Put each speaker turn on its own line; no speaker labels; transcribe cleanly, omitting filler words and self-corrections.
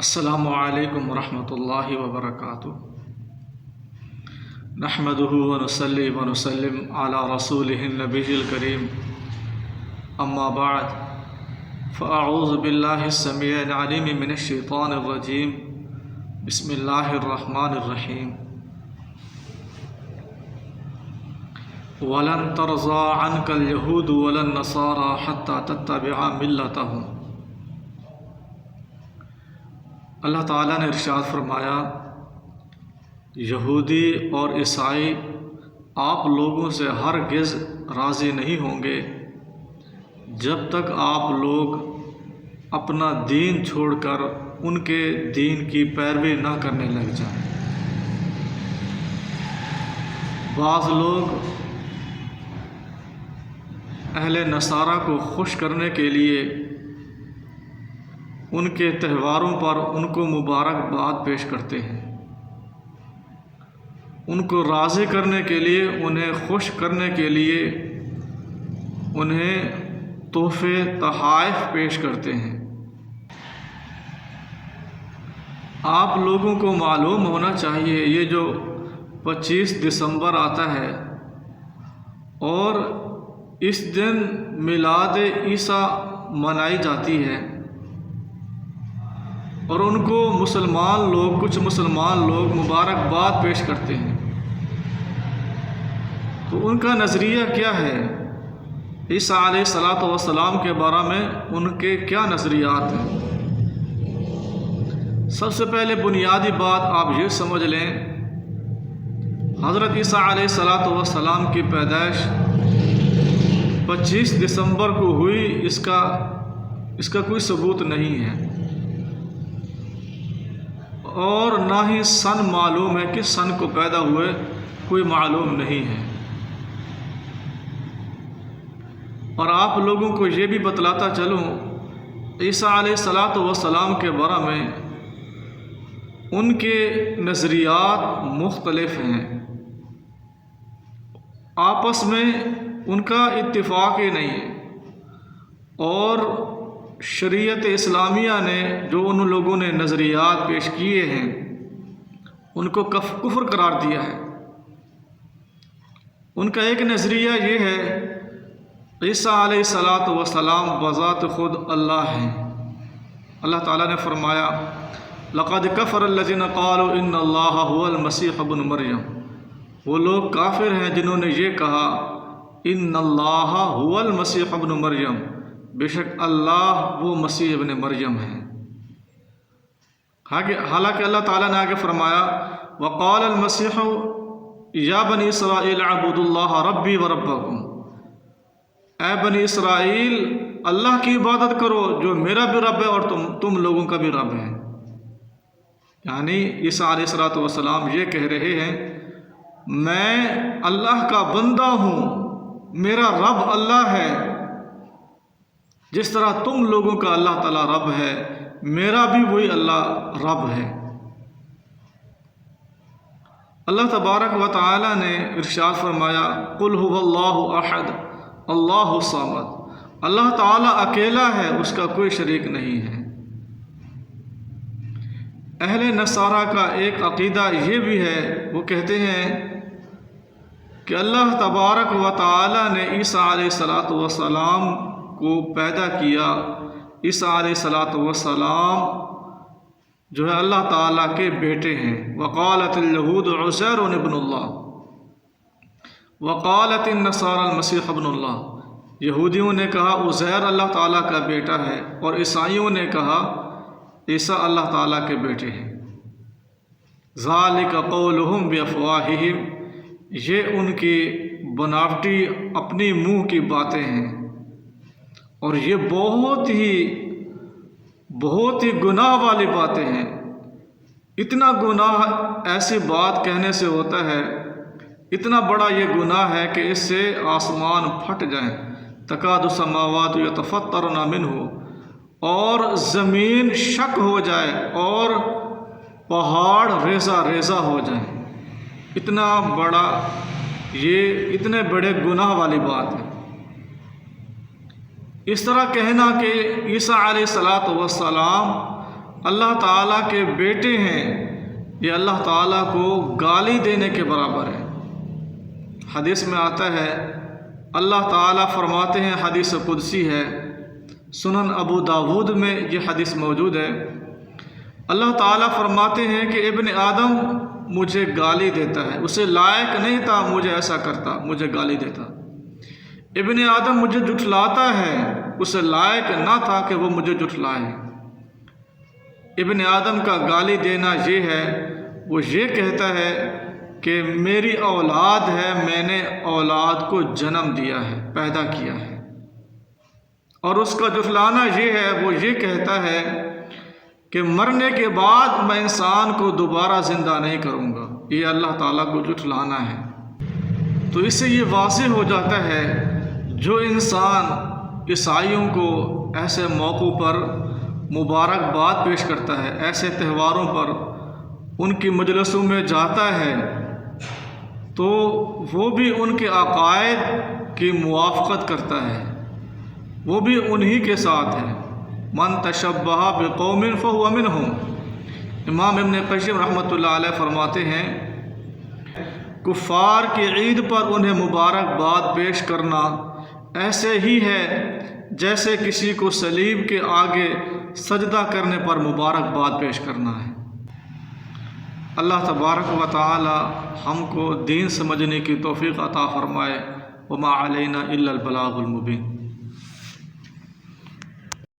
السلام علیکم ورحمۃ اللہ وبرکاتہ۔ نحمدہ ونصلی ونسلم علی رسولہ النبی الکریم، اما بعد فاعوذ باللہ السمیع العلیم من الشیطان الرجیم، بسم اللہ الرحمن الرحیم۔ وَلَن تَرْضَىٰ عَنْكَ الْيَهُودُ وَلَا النَّصَارَىٰ حَتَّىٰ تَتَّبِعَ مِلَّتَهُمْ۔ اللہ تعالیٰ نے ارشاد فرمایا، یہودی اور عیسائی آپ لوگوں سے ہرگز راضی نہیں ہوں گے جب تک آپ لوگ اپنا دین چھوڑ کر ان کے دین کی پیروی نہ کرنے لگ جائیں۔ بعض لوگ اہل نصارہ کو خوش کرنے کے لیے ان کے تہواروں پر ان کو مبارکباد پیش کرتے ہیں، ان کو راضی کرنے کے لیے، انہیں خوش کرنے کے لیے انہیں تحفے تحائف پیش کرتے ہیں۔ آپ لوگوں کو معلوم ہونا چاہیے، یہ جو 25 دسمبر آتا ہے اور اس دن میلاد عیسیٰ منائی جاتی ہے، اور ان کو کچھ مسلمان لوگ مبارکباد پیش کرتے ہیں، تو ان کا نظریہ کیا ہے؟ عیسیٰ علیہ السلام کے بارے میں ان کے کیا نظریات ہیں؟ سب سے پہلے بنیادی بات آپ یہ سمجھ لیں، حضرت عیسیٰ علیہ السلام کی پیدائش 25 دسمبر کو ہوئی، اس کا کوئی ثبوت نہیں ہے، اور نہ ہی سن معلوم ہے، کس سن کو پیدا ہوئے کوئی معلوم نہیں ہے۔ اور آپ لوگوں کو یہ بھی بتلاتا چلوں، عیسیٰ علیہ السلام کے بارے میں ان کے نظریات مختلف ہیں، آپس میں ان کا اتفاق ہی نہیں ہے، اور شریعت اسلامیہ نے جو ان لوگوں نے نظریات پیش کیے ہیں ان کو کفر قرار دیا ہے۔ ان کا ایک نظریہ یہ ہے، عیسیٰ علیہ السلام بذات خود اللہ ہیں۔ اللہ تعالیٰ نے فرمایا، لقد کفر الذین قالوا ان اللہ هو المسیح ابن مریم۔ وہ لوگ کافر ہیں جنہوں نے یہ کہا، ان اللہ هو المسیح ابن مریم، بے شک اللہ وہ مسیح ابن مریم ہے۔ حالانکہ اللہ تعالیٰ نے آگے فرمایا، وقال المسیح یا بنی اسرائیل اعبدوا اللہ ربی و ربکم۔ اے بنی اسرائیل، اللہ کی عبادت کرو جو میرا بھی رب ہے اور تم لوگوں کا بھی رب ہے۔ یعنی عیسیٰ علیہ السلام یہ کہہ رہے ہیں، میں اللہ کا بندہ ہوں، میرا رب اللہ ہے، جس طرح تم لوگوں کا اللہ تعالیٰ رب ہے، میرا بھی وہی اللہ رب ہے۔ اللہ تبارک و تعالیٰ نے ارشاد فرمایا، قل هو اللہ احد اللہ الصمد۔ اللہ تعالیٰ اکیلا ہے، اس کا کوئی شریک نہیں ہے۔ اہل نصارہ کا ایک عقیدہ یہ بھی ہے، وہ کہتے ہیں کہ اللہ تبارک و تعالیٰ نے عیسیٰ علیہ السلام کو پیدا کیا۔ عیسیٰ علیہ السلام جو ہے اللہ تعالیٰ کے بیٹے ہیں۔ وقالت اليہود عزیر ابن اللہ وقالت النصارى المسیح ابن اللہ۔ یہودیوں نے کہا عزیر اللہ تعالیٰ کا بیٹا ہے، اور عیسائیوں نے کہا عیسیٰ اللہ تعالیٰ کے بیٹے ہیں۔ ذالک قولہم بافواہہم، یہ ان کی بناوٹی اپنی منہ کی باتیں ہیں، اور یہ بہت ہی گناہ والی باتیں ہیں۔ اتنا گناہ ایسی بات کہنے سے ہوتا ہے، اتنا بڑا یہ گناہ ہے کہ اس سے آسمان پھٹ جائیں، تکاد السماوات یتفطرن منہ، اور زمین شک ہو جائے اور پہاڑ ریزہ ریزہ ہو جائیں۔ اتنے بڑے گناہ والی بات ہے۔ اس طرح کہنا کہ عیسیٰ علیہ السلام اللہ تعالیٰ کے بیٹے ہیں، یہ اللہ تعالیٰ کو گالی دینے کے برابر ہے۔ حدیث میں آتا ہے، اللہ تعالیٰ فرماتے ہیں، حدیث قدسی ہے، سنن ابو داود میں یہ حدیث موجود ہے، اللہ تعالیٰ فرماتے ہیں کہ ابن آدم مجھے گالی دیتا ہے، اسے لائق نہیں تھا مجھے ایسا کرتا، مجھے گالی دیتا۔ ابن آدم مجھے جھٹلاتا ہے، اسے لائق نہ تھا کہ وہ مجھے جھٹلائے۔ ابن آدم کا گالی دینا یہ ہے، وہ یہ کہتا ہے کہ میری اولاد ہے، میں نے اولاد کو جنم دیا ہے، پیدا کیا ہے، اور اس کا جھٹلانا یہ ہے، وہ یہ کہتا ہے کہ مرنے کے بعد میں انسان کو دوبارہ زندہ نہیں کروں گا، یہ اللہ تعالیٰ کو جھٹلانا ہے۔ تو اس سے یہ واضح ہو جاتا ہے، جو انسان عیسائیوں کو ایسے موقعوں پر مبارکباد پیش کرتا ہے، ایسے تہواروں پر ان کی مجلسوں میں جاتا ہے، تو وہ بھی ان کے عقائد کی موافقت کرتا ہے، وہ بھی انہی کے ساتھ ہے۔ من تشبہ بقوم فہو منہم۔ امام ابن قیم رحمۃ اللہ علیہ فرماتے ہیں، کفار کی عید پر انہیں مبارکباد پیش کرنا ایسے ہی ہے جیسے کسی کو صلیب کے آگے سجدہ کرنے پر مبارکباد پیش کرنا ہے۔ اللہ تبارک و تعالی ہم کو دین سمجھنے کی توفیق عطا فرمائے۔ وما علینا الا البلاغ المبین۔